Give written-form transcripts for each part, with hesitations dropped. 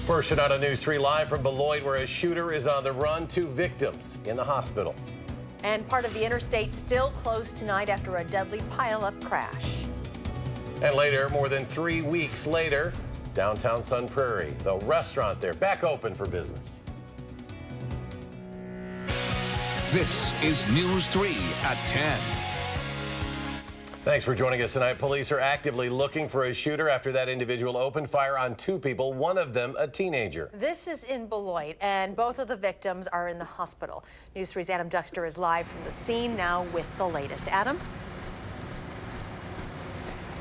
First tonight on News 3 Live from Beloit, where a shooter is on the run. 2 victims in the hospital. And part of the interstate still closed tonight after a deadly pileup crash. And later, more than 3 weeks later, downtown Sun Prairie, the restaurant there back open for business. This is News 3 at 10. Thanks for joining us tonight. Police are actively looking for a shooter after that individual opened fire on 2 people, one of them a teenager. This is in Beloit, and both of the victims are in the hospital. News 3's Adam Duxter is live from the scene now with the latest. Adam?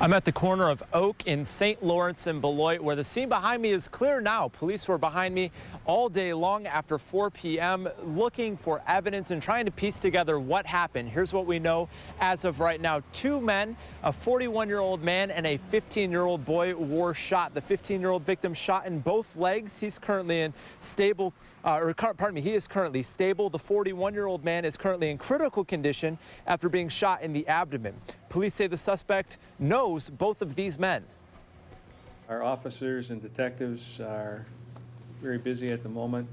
I'm at the corner of Oak in St. Lawrence and Beloit, where the scene behind me is clear now. Police were behind me all day long after 4 p.m. looking for evidence and trying to piece together what happened. Here's what we know as of right now. 2 men, a 41-year-old man and a 15-year-old boy, were shot. The 15-year-old victim shot in both legs. He's currently in stable, he is currently stable. The 41-year-old man is currently in critical condition after being shot in the abdomen. Police say the suspect knows both of these men. Our officers and detectives are very busy at the moment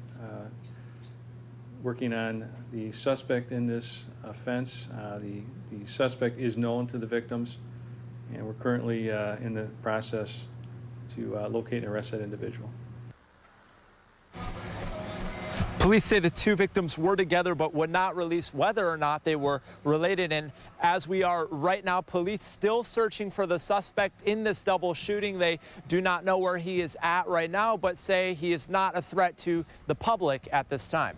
working on the suspect in this offense. The suspect is known to the victims, and we're currently in the process to locate and arrest that individual. Police say the 2 victims were together but would not release whether or not they were related. And as we are right now, police still searching for the suspect in this double shooting. They do not know where he is at right now, but say he is not a threat to the public at this time.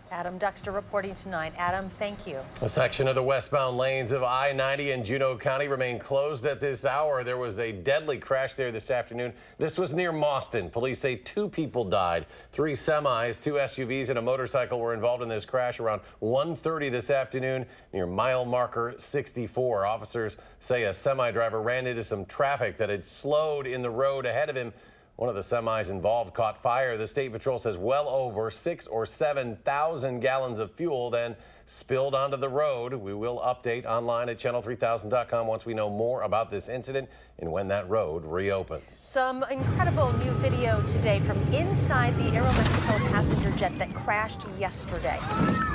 Adam Duxter reporting tonight. Adam, thank you. A section of the westbound lanes of I-90 in Juneau County remain closed at this hour. There was a deadly crash there this afternoon. This was near Mauston. Police say 2 people died. 3 semis, 2 SUVs, and a motorcycle were involved in this crash around 1:30 this afternoon near mile marker 64. Officers say a semi driver ran into some traffic that had slowed in the road ahead of him. One of the semis involved caught fire. The State Patrol says well over 6,000 or 7,000 gallons of fuel then spilled onto the road. We will update online at channel3000.com once we know more about this incident and when that road reopens. Some incredible new video today from inside the Aeromexico passenger jet that crashed yesterday.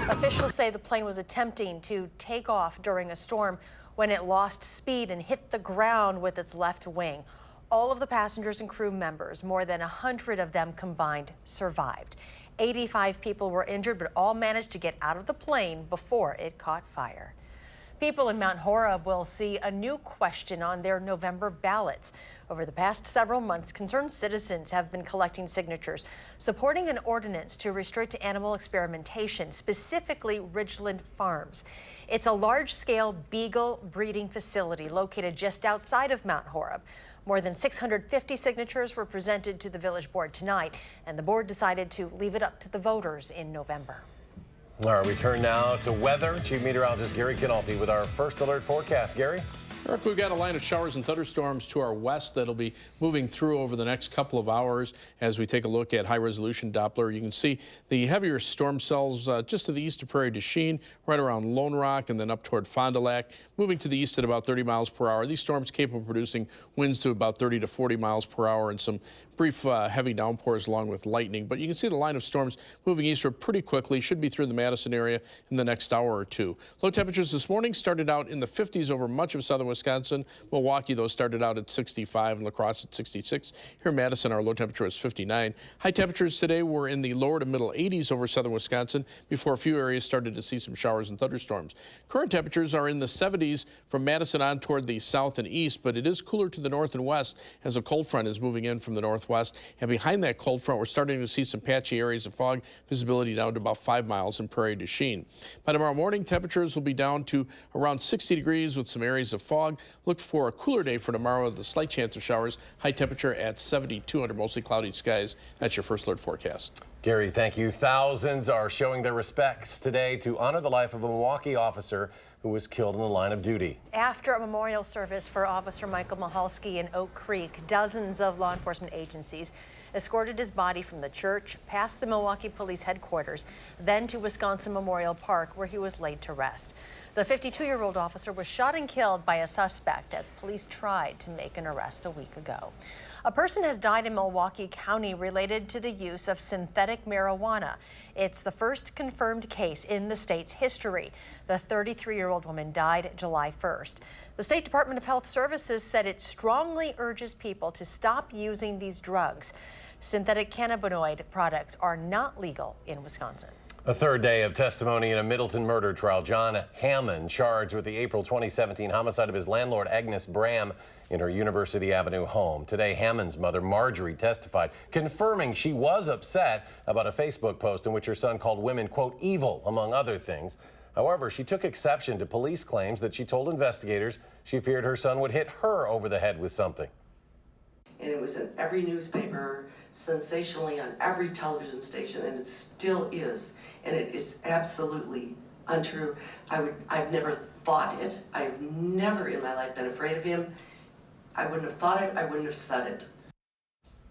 Officials say the plane was attempting to take off during a storm when it lost speed and hit the ground with its left wing. All of the passengers and crew members, more than 100 of them combined, survived. 85 people were injured, but all managed to get out of the plane before it caught fire. People in Mount Horeb will see a new question on their November ballots. Over the past several months, concerned citizens have been collecting signatures supporting an ordinance to restrict animal experimentation, specifically Ridgeland Farms. It's a large-scale beagle breeding facility located just outside of Mount Horeb. More than 650 signatures were presented to the village board tonight, and the board decided to leave it up to the voters in November. All right, we turn now to weather. Chief Meteorologist Gary Kinalte with our first alert forecast. Gary? Eric, we've got a line of showers and thunderstorms to our west that'll be moving through over the next couple of hours. As we take a look at high-resolution Doppler, you can see the heavier storm cells just to the east of Prairie du Chien, right around Lone Rock, and then up toward Fond du Lac, moving to the east at about 30 miles per hour. These storms capable of producing winds to about 30 to 40 miles per hour and some brief heavy downpours along with lightning. But you can see the line of storms moving eastward pretty quickly. Should be through the Madison area in the next hour or 2. Low temperatures this morning started out in the 50s over much of southern Wisconsin. Milwaukee, though, started out at 65 and La Crosse at 66. Here in Madison, our low temperature was 59. High temperatures today were in the lower to middle 80s over southern Wisconsin before a few areas started to see some showers and thunderstorms. Current temperatures are in the 70s from Madison on toward the south and east, but it is cooler to the north and west as a cold front is moving in from the northwest. And behind that cold front, we're starting to see some patchy areas of fog, visibility down to about 5 miles in Prairie du Chien. By tomorrow morning, temperatures will be down to around 60 degrees with some areas of fog. Look for a cooler day for tomorrow with a slight chance of showers. High temperature at 72 under mostly cloudy skies. That's your first alert forecast. Gary, thank you. Thousands are showing their respects today to honor the life of a Milwaukee officer who was killed in the line of duty. After a memorial service for Officer Michael Mahalski in Oak Creek, dozens of law enforcement agencies escorted his body from the church past the Milwaukee Police Headquarters, then to Wisconsin Memorial Park, where he was laid to rest. The 52-year-old officer was shot and killed by a suspect as police tried to make an arrest a week ago. A person has died in Milwaukee County related to the use of synthetic marijuana. It's the first confirmed case in the state's history. The 33-year-old woman died July 1st. The State Department of Health Services said it strongly urges people to stop using these drugs. Synthetic cannabinoid products are not legal in Wisconsin. A third day of testimony in a Middleton murder trial. John Hammond charged with the April 2017 homicide of his landlord Agnes Bram in her University Avenue home. Today, Hammond's mother, Marjorie, testified, confirming she was upset about a Facebook post in which her son called women, quote, evil, among other things. However, she took exception to police claims that she told investigators she feared her son would hit her over the head with something. And it was in every newspaper, sensationally on every television station, and it still is. And it is absolutely untrue. I've never thought it. I've never in my life been afraid of him. I wouldn't have thought it. I wouldn't have said it.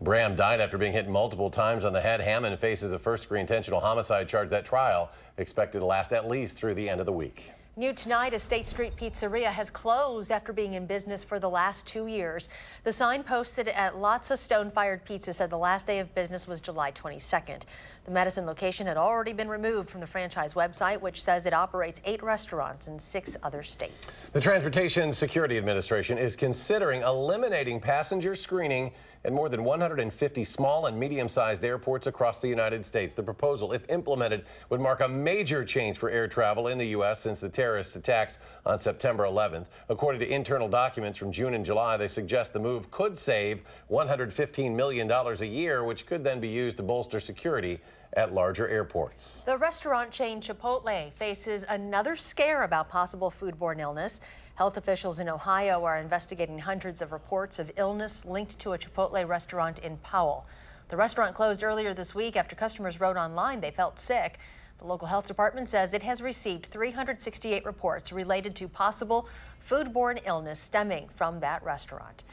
Bram died after being hit multiple times on the head. Hammond faces a first-degree intentional homicide charge. That trial expected to last at least through the end of the week. New tonight, a State Street pizzeria has closed after being in business for the last 2 years. The sign posted at Lots of Stone-Fired Pizza said the last day of business was July 22nd. The Madison location had already been removed from the franchise website, which says it operates 8 restaurants in 6 other states. The Transportation Security Administration is considering eliminating passenger screening at more than 150 small and medium-sized airports across the United States. The proposal, if implemented, would mark a major change for air travel in the U.S. since the terrorist attacks on September 11th. According to internal documents from June and July, they suggest the move could save $115 million a year, which could then be used to bolster security at larger airports. The restaurant chain Chipotle faces another scare about possible foodborne illness. Health officials in Ohio are investigating hundreds of reports of illness linked to a Chipotle restaurant in Powell. The restaurant closed earlier this week after customers wrote online they felt sick. The local health department says it has received 368 reports related to possible foodborne illness stemming from that restaurant.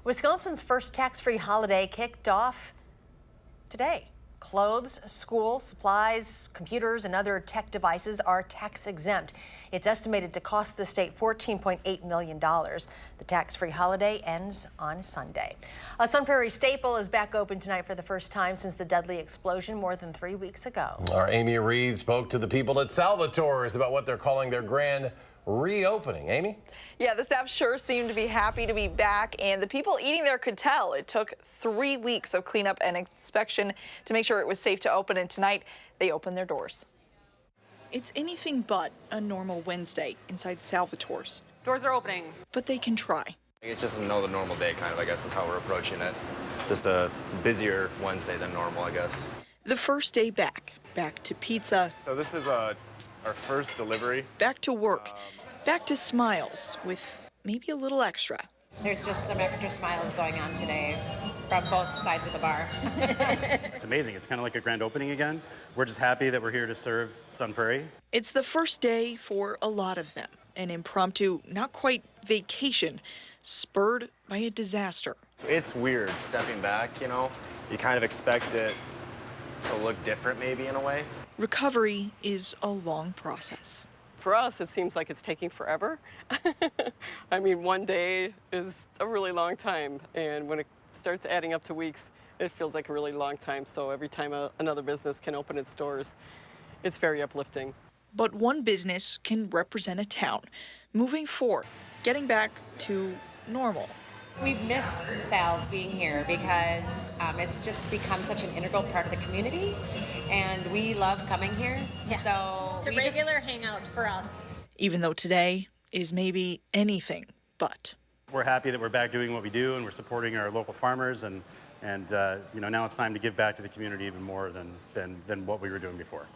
Wisconsin's first tax-free holiday kicked off today. Clothes, school, supplies, computers, and other tech devices are tax exempt. It's estimated to cost the state $14.8 million. The tax-free holiday ends on Sunday. A Sun Prairie staple is back open tonight for the first time since the deadly explosion more than 3 weeks ago. Our Amy Reed spoke to the people at Salvatore's about what they're calling their grand reopening. Amy? Yeah, the staff sure seemed to be happy to be back, and the people eating there could tell. It took 3 weeks of cleanup and inspection to make sure it was safe to open, and tonight they opened their doors. It's anything but a normal Wednesday inside Salvatore's. Doors are opening. But they can try. It's just another normal day, kind of, I guess is how we're approaching it. Just a busier Wednesday than normal, I guess. The first day back to pizza. So this is our first delivery. Back to work, back to smiles with maybe a little extra. There's just some extra smiles going on today from both sides of the bar. It's amazing. It's kind of like a grand opening again. We're just happy that we're here to serve Sun Prairie. It's the first day for a lot of them. An impromptu, not quite vacation, spurred by a disaster. It's weird stepping back, you know. You kind of expect it to look different maybe in a way. Recovery is a long process. For us, it seems like it's taking forever. I mean, one day is a really long time, and when it starts adding up to weeks, it feels like a really long time. So every time another business can open its doors, it's very uplifting. But one business can represent a town, moving forward, getting back to normal. We've missed Sal's being here because it's just become such an integral part of the community, and we love coming here. Yeah. So it's a regular hangout for us. Even though today is maybe anything but. We're happy that we're back doing what we do, and we're supporting our local farmers, and you know, now it's time to give back to the community even more than what we were doing before.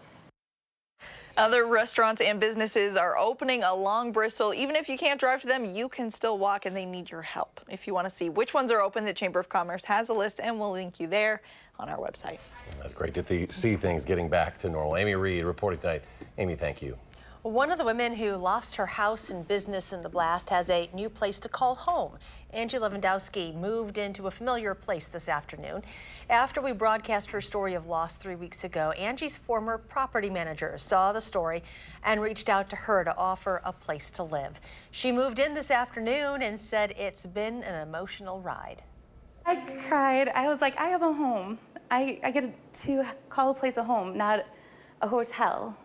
Other restaurants and businesses are opening along Bristol. Even if you can't drive to them, you can still walk, and they need your help. If you want to see which ones are open, the Chamber of Commerce has a list, and we'll link you there on our website. That's great to see things getting back to normal. Amy Reed reporting tonight. Amy, thank you. One of the women who lost her house and business in the blast has a new place to call home. Angie Lewandowski moved into a familiar place this afternoon. After we broadcast her story of loss 3 weeks ago, Angie's former property manager saw the story and reached out to her to offer a place to live. She moved in this afternoon and said it's been an emotional ride. I cried. I was like, I have a home. I get to call a place a home, not a hotel.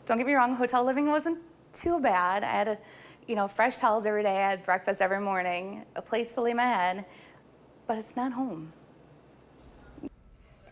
Don't get me wrong, hotel living wasn't too bad. I had fresh towels every day. I had breakfast every morning, a place to lay my head, but it's not home.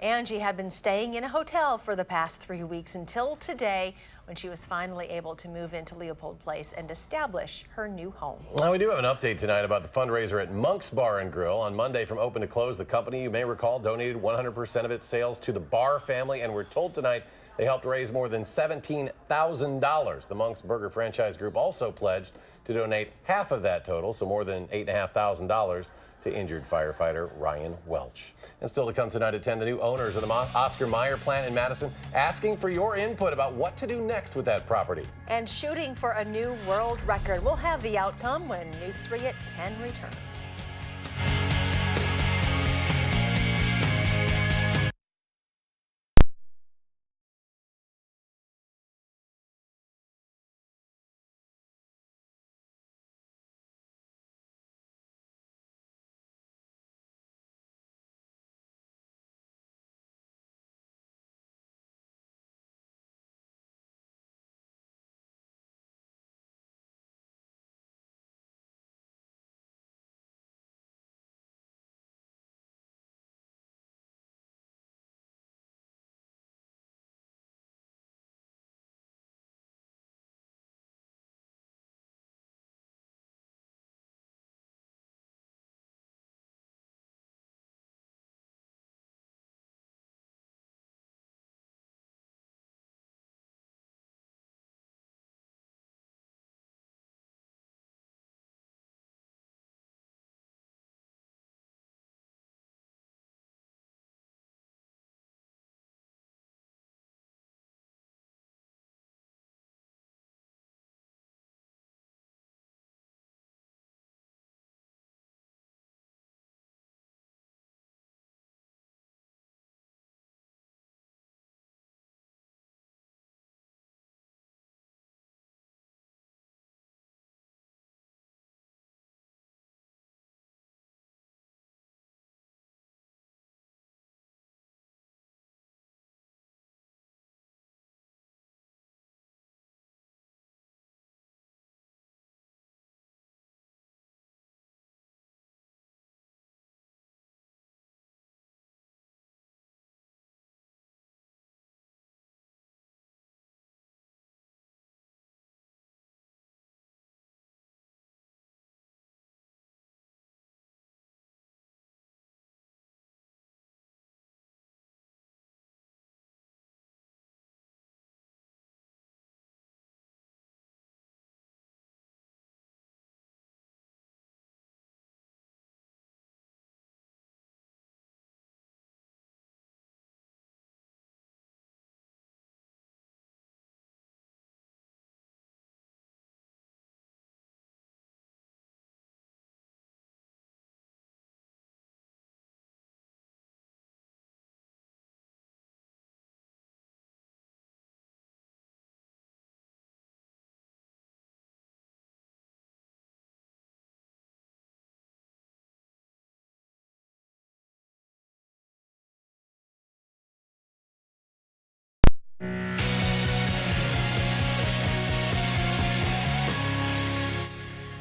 Angie had been staying in a hotel for the past 3 weeks until today, when she was finally able to move into Leopold Place and establish her new home. Now, we do have an update tonight about the fundraiser at Monk's Bar and Grill. On Monday, from open to close, the company, you may recall, donated 100% of its sales to the Barr family, and we're told tonight they helped raise more than $17,000. The Monk's Burger franchise group also pledged to donate half of that total, so more than $8,500, to injured firefighter Ryan Welch. And still to come tonight at 10, the new owners of the Oscar Mayer plant in Madison asking for your input about what to do next with that property. And shooting for a new world record. We'll have the outcome when News 3 at 10 returns.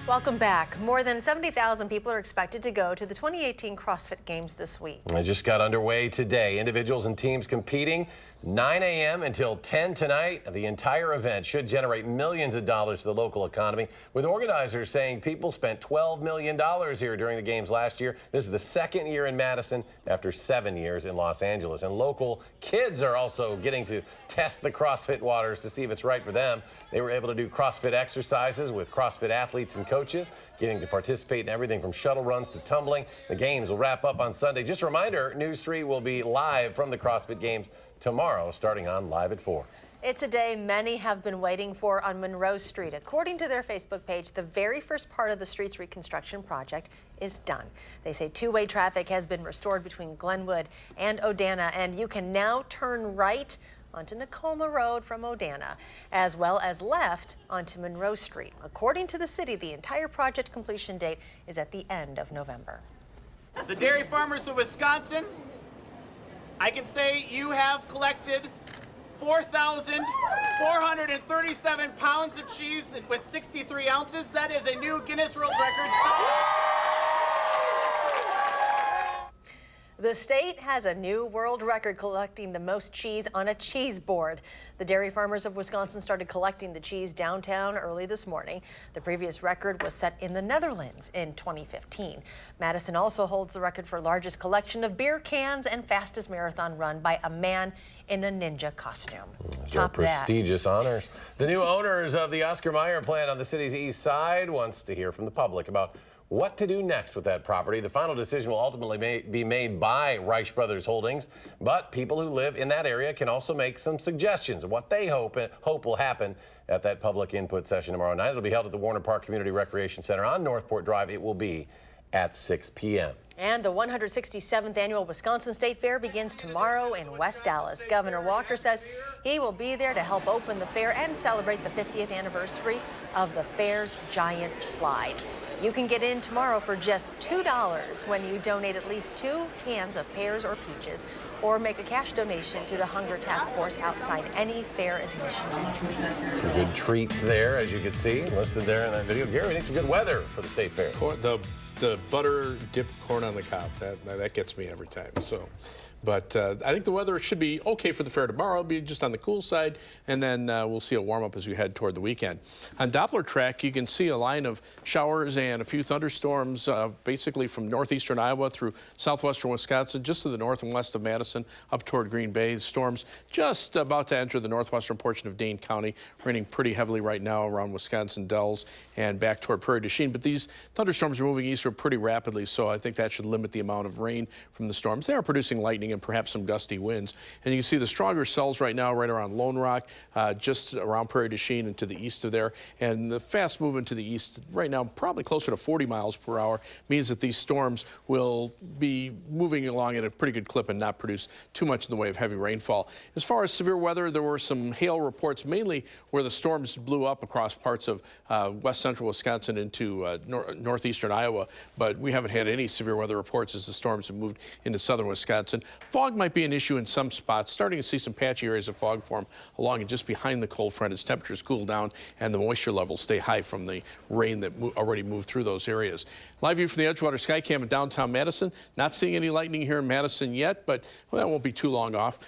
Welcome back. More than 70,000 people are expected to go to the 2018 CrossFit Games this week. It just got underway today. Individuals and teams competing 9 a.m. until 10 tonight. The entire event should generate millions of dollars to the local economy, with organizers saying people spent $12 million here during the games last year. This is the second year in Madison after 7 years in Los Angeles. And local kids are also getting to test the CrossFit waters to see if it's right for them. They were able to do CrossFit exercises with CrossFit athletes and coaches, getting to participate in everything from shuttle runs to tumbling. The games will wrap up on Sunday. Just a reminder, News 3 will be live from the CrossFit Games tomorrow, starting on Live at 4. It's a day many have been waiting for on Monroe Street. According to their Facebook page, the very first part of the street's reconstruction project is done. They say two-way traffic has been restored between Glenwood and Odana, and you can now turn right onto Nakoma Road from Odana, as well as left onto Monroe Street. According to the city, the entire project completion date is at the end of November. The dairy farmers of Wisconsin, I can say you have collected 4,437 pounds of cheese with 63 ounces. That is a new Guinness World Record. The state has a new world record collecting the most cheese on a cheese board. The dairy farmers of Wisconsin started collecting the cheese downtown early this morning. The previous record was set in the Netherlands in 2015. Madison also holds the record for largest collection of beer cans and fastest marathon run by a man in a ninja costume. Top prestigious honors. The new owners of the Oscar Mayer plant on the city's east side wants to hear from the public about what to do next with that property. The final decision will ultimately be made by Reich Brothers Holdings, but people who live in that area can also make some suggestions of what they hope will happen at that public input session tomorrow night. It'll be held at the Warner Park Community Recreation Center on Northport Drive. It will be at 6 p.m. And the 167th annual Wisconsin State Fair begins tomorrow in West Dallas. Governor Walker says he will be there to help open the fair and celebrate the 50th anniversary of the fair's giant slide. You can get in tomorrow for just $2 when you donate at least 2 cans of pears or peaches or make a cash donation to the Hunger Task Force outside any fair admission entrance. Some good treats there, as you can see, listed there in that video. Gary, we need some good weather for the state fair. The butter dipped corn on the cob, that gets me every time. So, but I think the weather should be okay for the fair tomorrow. It'll be just on the cool side, and then we'll see a warm up as we head toward the weekend. On Doppler track, you can see a line of showers and a few thunderstorms, basically from northeastern Iowa through southwestern Wisconsin, just to the north and west of Madison, up toward Green Bay. Storms just about to enter the northwestern portion of Dane County, raining pretty heavily right now around Wisconsin Dells and back toward Prairie du Chien. But these thunderstorms are moving eastward pretty rapidly, so I think that should limit the amount of rain from the storms. They are producing lightning and perhaps some gusty winds. And you can see the stronger cells right now right around Lone Rock, just around Prairie du Chien and to the east of there. And the fast movement to the east right now, probably closer to 40 miles per hour, means that these storms will be moving along at a pretty good clip and not produce too much in the way of heavy rainfall. As far as severe weather, there were some hail reports, mainly where the storms blew up across parts of west central Wisconsin into northeastern Iowa. But we haven't had any severe weather reports as the storms have moved into southern Wisconsin. Fog might be an issue in some spots. Starting to see some patchy areas of fog form along and just behind the cold front as temperatures cool down and the moisture levels stay high from the rain that already moved through those areas. Live view from the Edgewater Skycam in downtown Madison. Not seeing any lightning here in Madison yet, but well, that won't be too long off.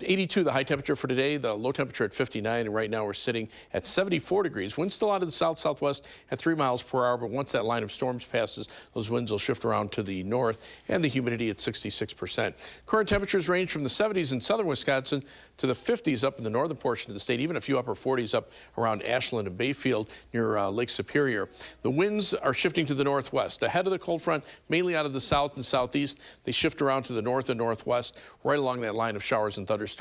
82 the high temperature for today, the low temperature at 59, and right now we're sitting at 74 degrees. Winds still out of the south-southwest at 3 miles per hour, but once that line of storms passes, those winds will shift around to the north, and the humidity at 66%. Current temperatures range from the 70s in southern Wisconsin to the 50s up in the northern portion of the state, even a few upper 40s up around Ashland and Bayfield near Lake Superior. The winds are shifting to the northwest. Ahead of the cold front, mainly out of the south and southeast, they shift around to the north and northwest, right along that line of showers and thunderstorms,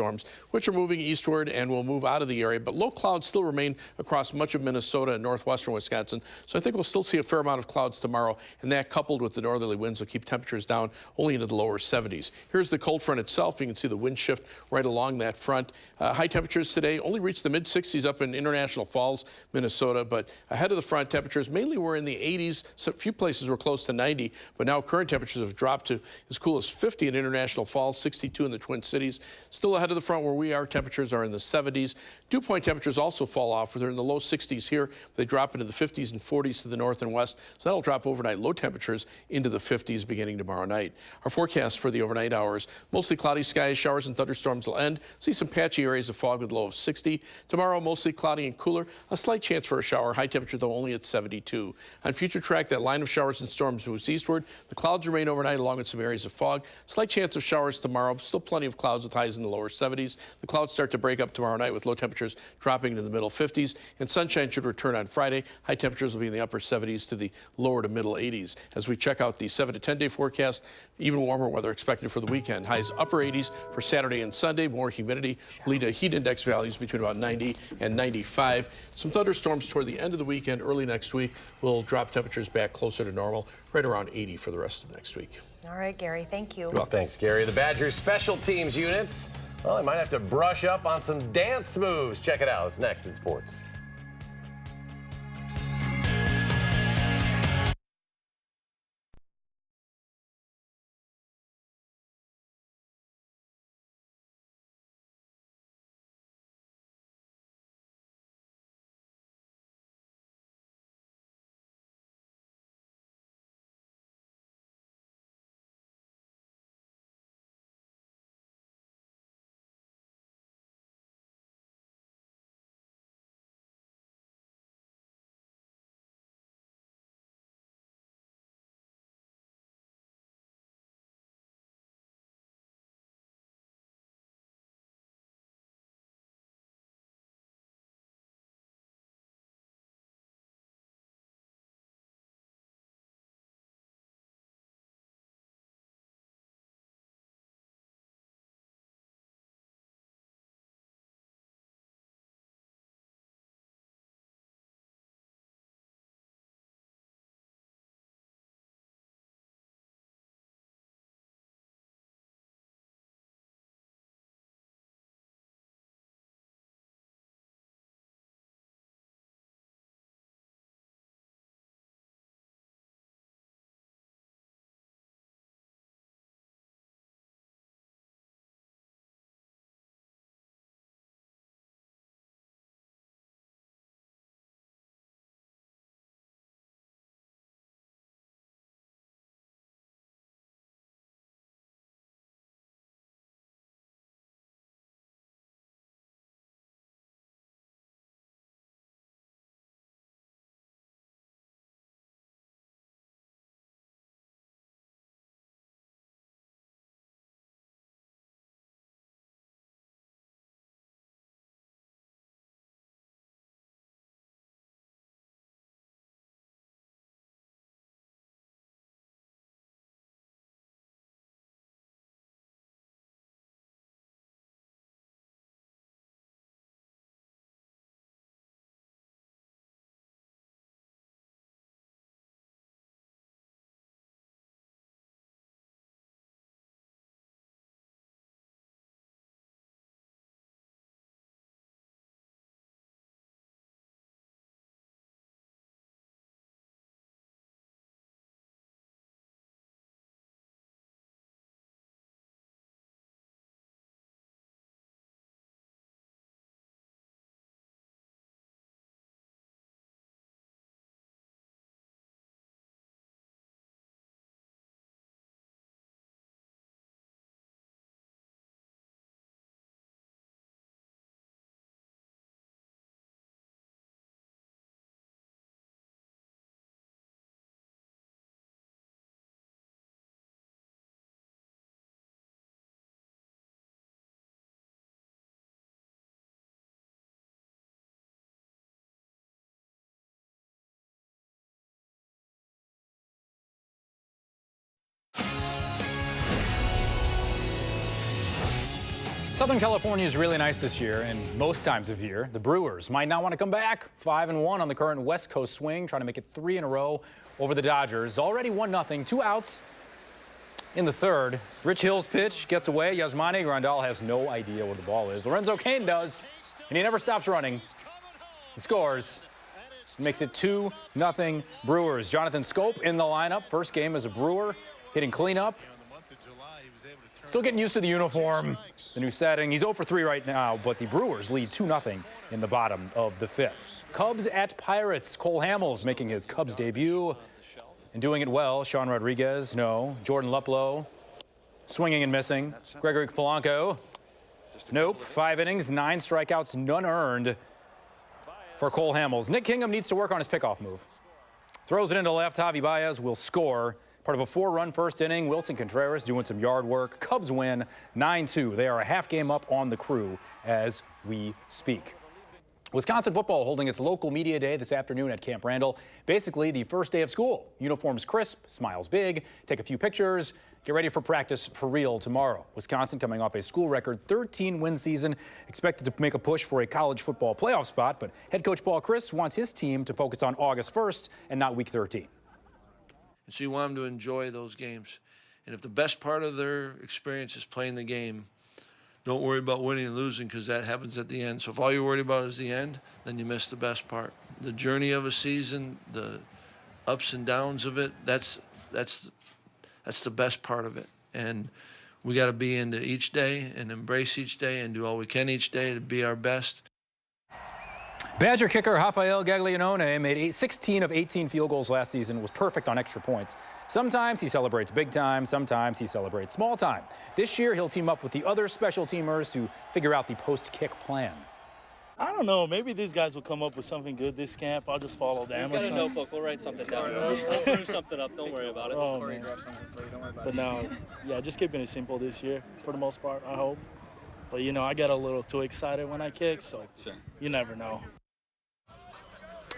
which are moving eastward and will move out of the area. But low clouds still remain across much of Minnesota and northwestern Wisconsin. So I think we'll still see a fair amount of clouds tomorrow. And that coupled with the northerly winds will keep temperatures down only into the lower 70s. Here's the cold front itself. You can see the wind shift right along that front. High temperatures today only reached the mid 60s up in International Falls, Minnesota. But ahead of the front, temperatures mainly were in the 80s. So a few places were close to 90. But now current temperatures have dropped to as cool as 50 in International Falls, 62 in the Twin Cities. Still ahead of the front where we are, temperatures are in the 70s. Dew point temperatures also fall off. They're in the low 60s here. They drop into the 50s and 40s to the north and west. So that'll drop overnight low temperatures into the 50s beginning tomorrow night. Our forecast for the overnight hours, mostly cloudy skies, showers and thunderstorms will end. See some patchy areas of fog with a low of 60. Tomorrow, mostly cloudy and cooler. A slight chance for a shower. High temperature, though, only at 72. On future track, that line of showers and storms moves eastward. The clouds remain overnight along with some areas of fog. Slight chance of showers tomorrow. Still plenty of clouds with highs in the lower lower 70s. The clouds start to break up tomorrow night with low temperatures dropping into the middle 50s, and sunshine should return on Friday. High temperatures will be in the upper 70s to the lower to middle 80s. As we check out the 7 to 10 day forecast, even warmer weather expected for the weekend. Highs upper 80s for Saturday and Sunday. More humidity lead to heat index values between about 90 and 95. Some thunderstorms toward the end of the weekend. Early next week will drop temperatures back closer to normal, right around 80 for the rest of next week. All right, Gary, thank you. Well, thanks, Gary. The Badgers special teams units, well, they might have to brush up on some dance moves. Check it out. It's next in sports. Southern California is really nice this year, and most times of year, the Brewers might not want to come back. 5-1 on the current West Coast swing, trying to make it 3 in a row over the Dodgers. Already 1-0, 2 outs in the third. Rich Hill's pitch gets away. Yasmani Grandal has no idea where the ball is. Lorenzo Cain does, and he never stops running. He scores. It makes it 2-0 Brewers. Jonathan Scope in the lineup. First game as a Brewer, hitting cleanup. Still getting used to the uniform, the new setting. He's 0 for 3 right now, but the Brewers lead 2-0 in the bottom of the 5th. Cubs at Pirates. Cole Hamels making his Cubs debut and doing it well. Sean Rodriguez, no. Jordan Luplow swinging and missing. Gregory Polanco, nope. 5 innings, 9 strikeouts, none earned for Cole Hamels. Nick Kingham needs to work on his pickoff move. Throws it into left. Javi Baez will score. Part of a 4-run first inning, Wilson Contreras doing some yard work. Cubs win 9-2. They are a half game up on the Crew as we speak. Wisconsin football holding its local media day this afternoon at Camp Randall. Basically the first day of school. Uniforms crisp, smiles big, take a few pictures, get ready for practice for real tomorrow. Wisconsin coming off a school record 13-win season, expected to make a push for a college football playoff spot, but head coach Paul Chryst wants his team to focus on August 1st and not week 13. And so you want them to enjoy those games. And if the best part of their experience is playing the game, don't worry about winning and losing, because that happens at the end. So if all you're worried about is the end, then you miss the best part. The journey of a season, the ups and downs of it, that's the best part of it. And we got to be into each day and embrace each day and do all we can each day to be our best. Badger kicker Rafael Gaglianone made 16 of 18 field goals last season, was perfect on extra points. Sometimes he celebrates big time, sometimes he celebrates small time. This year he'll team up with the other special teamers to figure out the post-kick plan. I don't know. Maybe these guys will come up with something good this camp. I'll just follow them. We've got a notebook. We'll write something down. We'll brew something up. Don't worry about it. Oh, man. But no, yeah, just keeping it simple this year for the most part, I hope. But, you know, I get a little too excited when I kick, so you never know.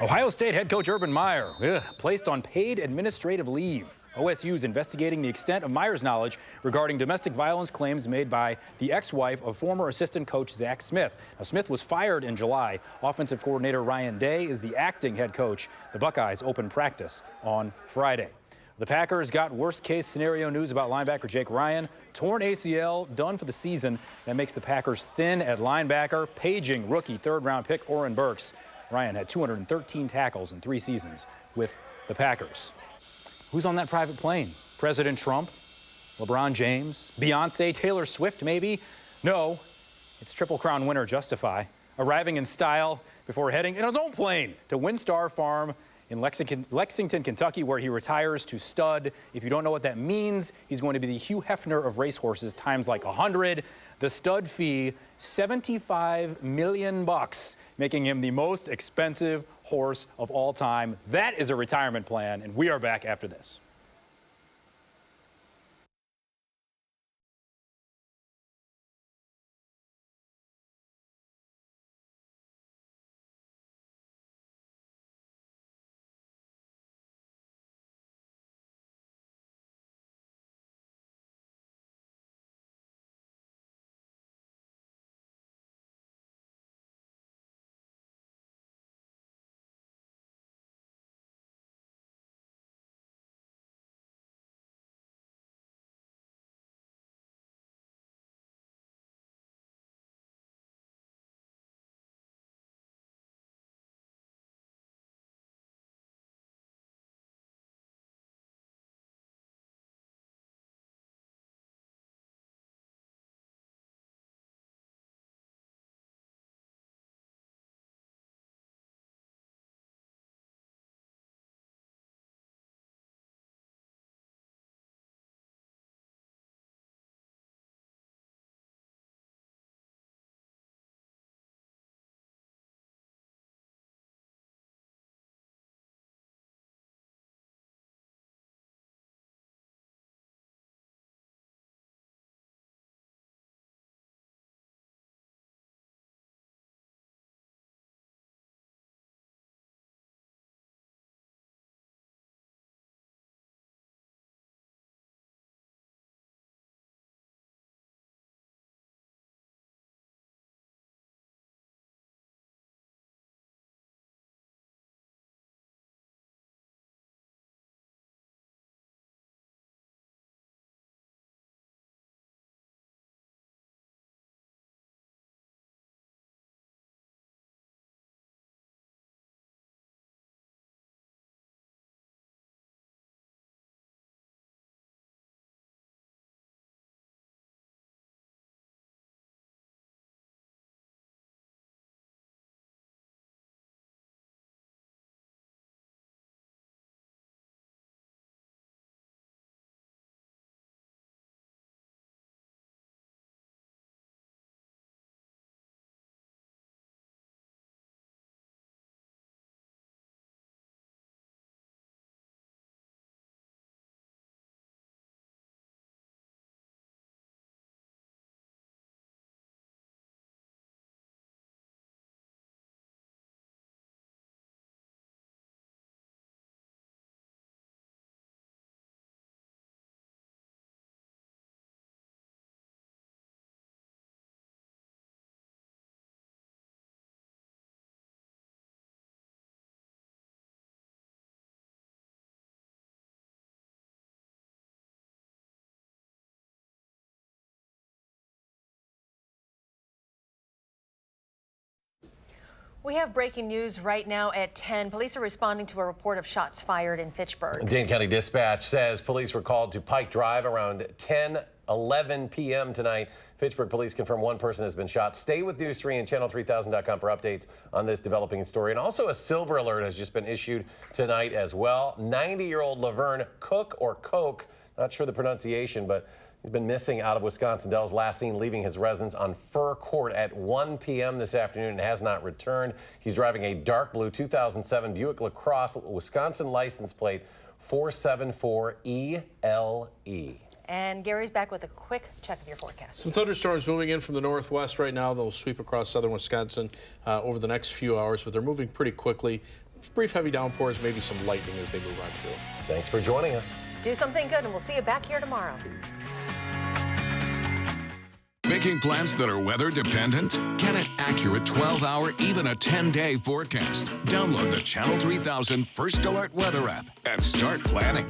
Ohio State head coach Urban Meyer placed on paid administrative leave. OSU is investigating the extent of Meyer's knowledge regarding domestic violence claims made by the ex-wife of former assistant coach Zach Smith. Now, Smith was fired in July. Offensive coordinator Ryan Day is the acting head coach. The Buckeyes open practice on Friday. The Packers got worst-case scenario news about linebacker Jake Ryan. Torn ACL, done for the season. That makes the Packers thin at linebacker, paging rookie third-round pick Oren Burks. Ryan had 213 tackles in 3 seasons with the Packers. Who's on that private plane? President Trump? LeBron James? Beyonce? Taylor Swift, maybe? No, it's Triple Crown winner Justify, arriving in style before heading in his own plane to WinStar Farm in Lexington, Kentucky, where he retires to stud. If you don't know what that means, he's going to be the Hugh Hefner of racehorses times like 100. The stud fee, $75 million, making him the most expensive horse of all time. That is a retirement plan, and we are back after this. We have breaking news right now at 10. Police are responding to a report of shots fired in Fitchburg. Dane County Dispatch says police were called to Pike Drive around 10:11 p.m. tonight. Fitchburg police confirm one person has been shot. Stay with News 3 and channel3000.com for updates on this developing story. And also a silver alert has just been issued tonight as well. 90-year-old Laverne Cook or Coke, not sure the pronunciation, but he's been missing out of Wisconsin Dells. Last seen leaving his residence on Fur Court at 1 p.m. this afternoon and has not returned. He's driving a dark blue 2007 Buick LaCrosse, Wisconsin license plate 474ELE. And Gary's back with a quick check of your forecast. Some thunderstorms moving in from the northwest right now. They'll sweep across southern Wisconsin over the next few hours, but they're moving pretty quickly. Brief heavy downpours, maybe some lightning as they move on through. Thanks for joining us. Do something good, and we'll see you back here tomorrow. Making plans that are weather dependent? Get an accurate 12-hour, even a 10-day forecast. Download the Channel 3000 First Alert Weather app and start planning.